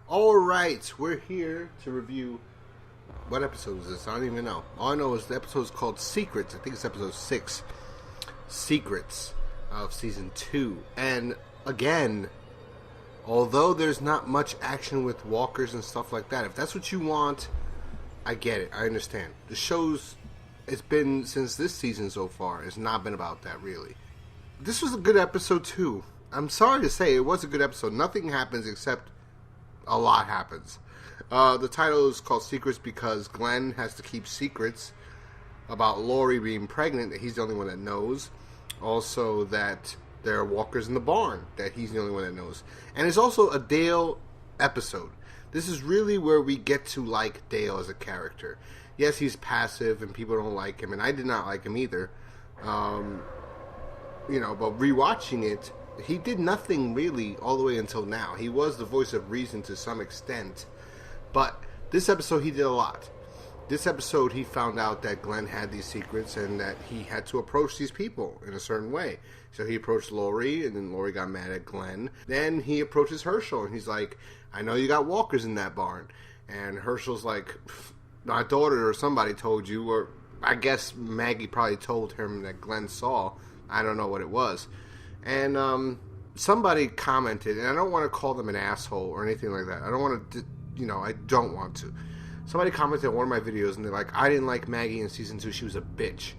Alright, we're here to review. What episode is this? I don't even know. All I know is the episode is called Secrets. I think it's episode 6. Secrets of season 2. And again, although there's not much action with walkers and stuff like that, if that's what you want, I get it. I understand. The show's, it's been, since this season so far, it's not been about that really. This was a good episode too. I'm sorry to say, it was a good episode. Nothing happens except a lot happens. The title is called Secrets because Glenn has to keep secrets about Lori being pregnant, that he's the only one that knows. Also that there are walkers in the barn, that he's the only one that knows. And it's also a Dale episode. This is really where we get to like Dale as a character. Yes, he's passive and people don't like him, and I did not like him either. But rewatching it, he did nothing really all the way until now. He was the voice of reason to some extent. But this episode, he did a lot. This episode, he found out that Glenn had these secrets and that he had to approach these people in a certain way. So he approached Lori, and then Lori got mad at Glenn. Then he approaches Hershel, and he's like, I know you got walkers in that barn. And Hershel's like, my daughter or somebody told you, or I guess Maggie probably told him that Glenn saw. I don't know what it was. And somebody commented, and I don't want to call them an asshole or anything like that. I don't want to, I don't want to. Somebody commented on one of my videos, and they're like, I didn't like Maggie in season 2. She was a bitch.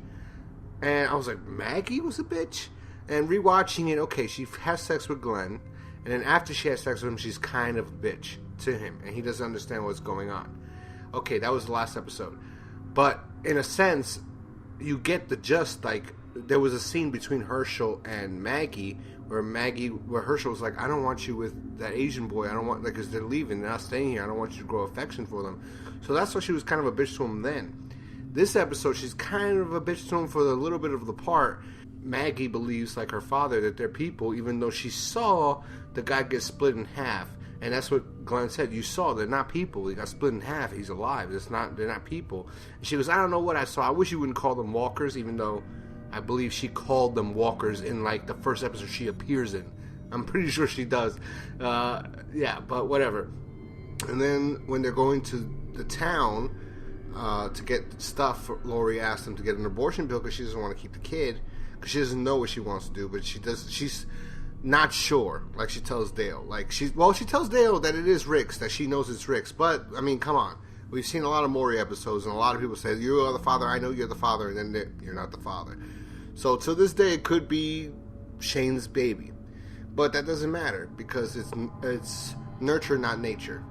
And I was like, Maggie was a bitch? And rewatching it, okay, she has sex with Glenn, and then after she has sex with him, she's kind of a bitch to him, and he doesn't understand what's going on. Okay, that was the last episode. But in a sense, you get the gist, like, there was a scene between Hershel and Maggie where Hershel was like, I don't want you with that Asian boy. I don't want, because they're leaving, they're not staying here. I don't want you to grow affection for them. So that's why she was kind of a bitch to him then. This episode, she's kind of a bitch to him for a little bit of the part. Maggie believes, like her father, that they're people, even though she saw the guy get split in half. And that's what Glenn said. You saw, they're not people. He got split in half. He's alive. They're not people. And she goes, I don't know what I saw. I wish you wouldn't call them walkers, even though I believe she called them walkers in like the first episode she appears in. I'm pretty sure she does. But whatever. And then when they're going to the town to get stuff, Lori asked them to get an abortion bill because she doesn't want to keep the kid, because she doesn't know what she wants to do, but she does. She's not sure. Like she tells Dale, she tells Dale that it is Rick's, that she knows it's Rick's. But I mean, come on. We've seen a lot of Maury episodes, and a lot of people say, you are the father, I know you're the father, and then you're not the father. So to this day, it could be Shane's baby. But that doesn't matter, because it's nurture, not nature.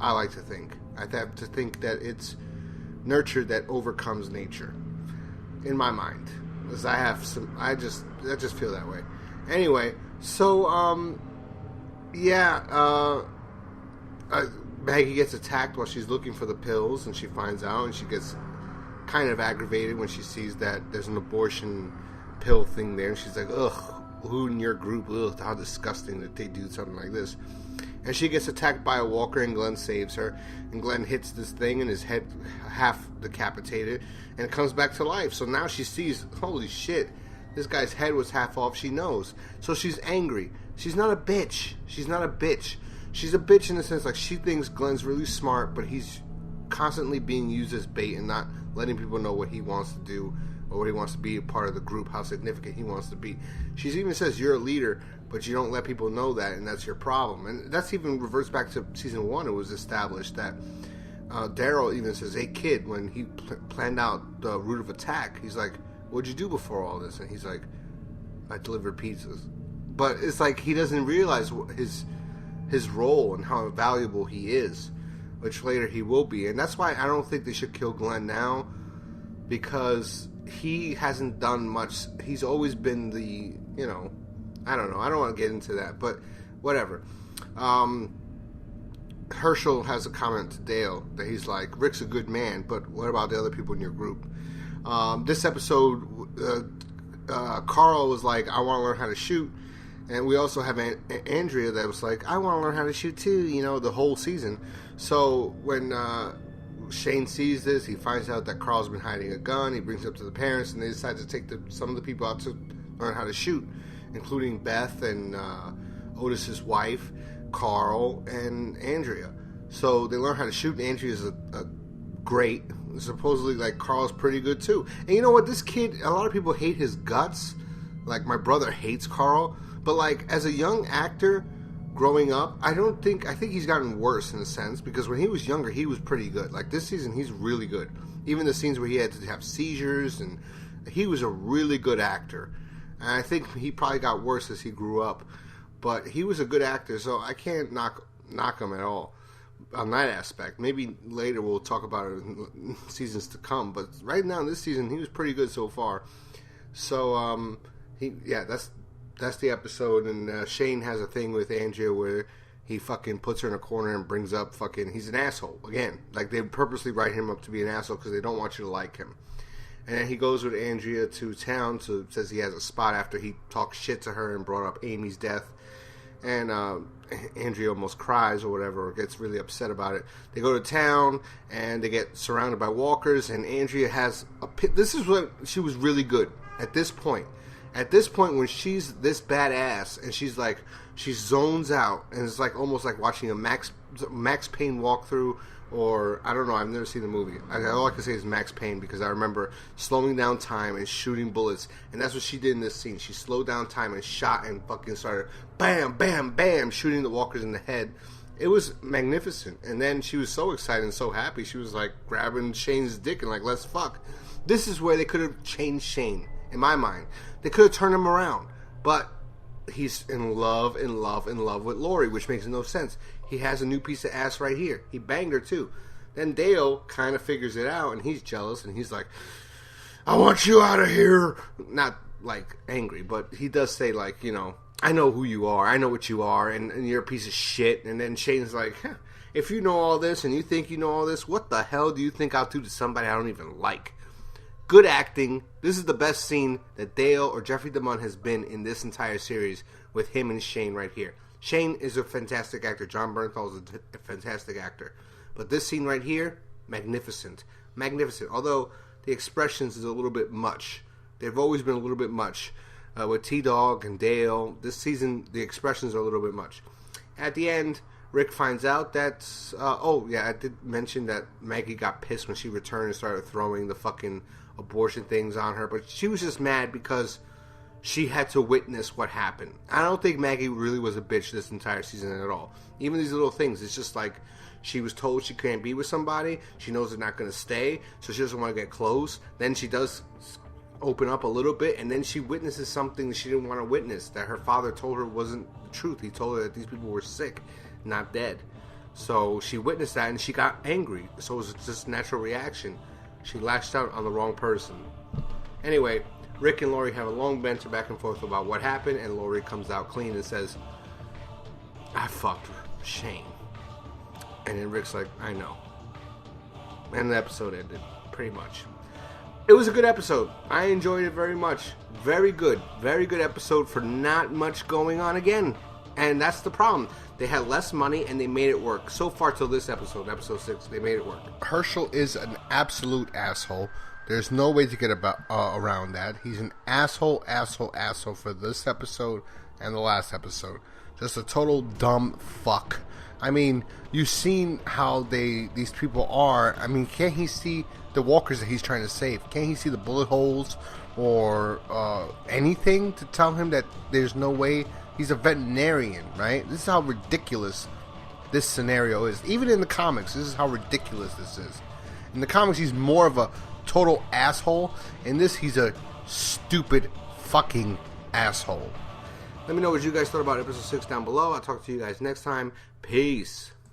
I like to think. I have to think that it's nurture that overcomes nature. In my mind. Because I just feel that way. Anyway, so, Maggie gets attacked while she's looking for the pills, and she finds out, and she gets kind of aggravated when she sees that there's an abortion pill thing there, and she's like, ugh, who in your group, ugh, how disgusting that they do something like this. And she gets attacked by a walker, and Glenn saves her, and Glenn hits this thing, and his head half decapitated, and it comes back to life. So now she sees, holy shit, this guy's head was half off. She knows. So she's angry. She's not a bitch. She's a bitch in the sense, like, she thinks Glenn's really smart, but he's constantly being used as bait and not letting people know what he wants to do or what he wants to be a part of the group, how significant he wants to be. She even says, you're a leader, but you don't let people know that, and that's your problem. And that's even reverts back to season 1. It was established that Daryl even says, hey, kid, when he planned out the route of attack, he's like, what'd you do before all this? And he's like, I delivered pizzas. But it's like he doesn't realize his role and how valuable he is, which later he will be. And that's why I don't think they should kill Glenn now, because he hasn't done much. He's always been the, I don't know. I don't want to get into that, but whatever. Hershel has a comment to Dale that he's like, Rick's a good man, but what about the other people in your group? This episode, Carl was like, I want to learn how to shoot. And we also have Andrea that was like, I want to learn how to shoot too, the whole season. So when Shane sees this, he finds out that Carl's been hiding a gun. He brings it up to the parents, and they decide to take some of the people out to learn how to shoot, including Beth and Otis's wife. Carl and Andrea. So they learn how to shoot, and Andrea's a great. Supposedly, like, Carl's pretty good too. And you know what? This kid, a lot of people hate his guts. Like, my brother hates Carl. But, like, as a young actor growing up, I think he's gotten worse in a sense, because when he was younger, he was pretty good. Like, this season, he's really good. Even the scenes where he had to have seizures, and he was a really good actor. And I think he probably got worse as he grew up. But he was a good actor, so I can't knock him at all on that aspect. Maybe later we'll talk about it in seasons to come. But right now, this season, he was pretty good so far. So, that's the episode. And Shane has a thing with Andrea where he fucking puts her in a corner and brings up fucking... He's an asshole, again. Like, they purposely write him up to be an asshole because they don't want you to like him. And then he goes with Andrea to town, so says he has a spot after he talked shit to her and brought up Amy's death. And Andrea almost cries or whatever, or gets really upset about it. They go to town, and they get surrounded by walkers, and Andrea has a pit. This is when she was really good, at this point. At this point, when she's this badass, and she's like, she zones out, and it's like almost like watching a Max Payne walkthrough, or, I don't know, I've never seen the movie. All I can say is Max Payne, because I remember slowing down time and shooting bullets, and that's what she did in this scene. She slowed down time and shot and fucking started bam, bam, bam, shooting the walkers in the head. It was magnificent. And then she was so excited and so happy, she was like grabbing Shane's dick and like, let's fuck. This is where they could have changed Shane, in my mind. They could have turned him around, but he's in love with Lori, which makes no sense. He has a new piece of ass right here. He banged her too. Then Dale kind of figures it out, and he's jealous, and he's like, I want you out of here. Not like angry, but he does say, like, you know, I know who you are. I know what you are, and you're a piece of shit. And then Shane's like, if you know all this and you think you know all this, what the hell do you think I'll do to somebody I don't even like? Good acting. This is the best scene that Dale or Jeffrey DeMunn has been in this entire series with him and Shane right here. Shane is a fantastic actor. John Bernthal is a fantastic actor. But this scene right here, magnificent. Magnificent. Although the expressions is a little bit much. They've always been a little bit much. With T-Dog and Dale, this season, the expressions are a little bit much. At the end, Rick finds out that... I did mention that Maggie got pissed when she returned and started throwing the fucking abortion things on her. But she was just mad because she had to witness what happened. I don't think Maggie really was a bitch this entire season at all. Even these little things, it's just like she was told she can't be with somebody. She knows they're not going to stay, so she doesn't want to get close. Then she does open up a little bit, and then she witnesses something she didn't want to witness, that her father told her wasn't the truth. He told her that these people were sick, not dead. So she witnessed that, and she got angry. So it was just a natural reaction. She lashed out on the wrong person. Anyway, Rick and Lori have a long banter back and forth about what happened, and Lori comes out clean and says, I fucked Shane. And then Rick's like, I know. And the episode ended, pretty much. It was a good episode. I enjoyed it very much. Very good. Very good episode for not much going on again. And that's the problem. They had less money and they made it work. So far till this episode, episode 6, they made it work. Hershel is an absolute asshole. There's no way to get around that. He's an asshole for this episode and the last episode. Just a total dumb fuck. I mean, you've seen how these people are. I mean, can't he see the walkers that he's trying to save? Can't he see the bullet holes or anything to tell him that there's no way? He's a veterinarian, right? This is how ridiculous this scenario is. Even in the comics, this is how ridiculous this is. In the comics, he's more of a total asshole. In this, he's a stupid fucking asshole. Let me know what you guys thought about episode 6 down below. I'll talk to you guys next time. Peace.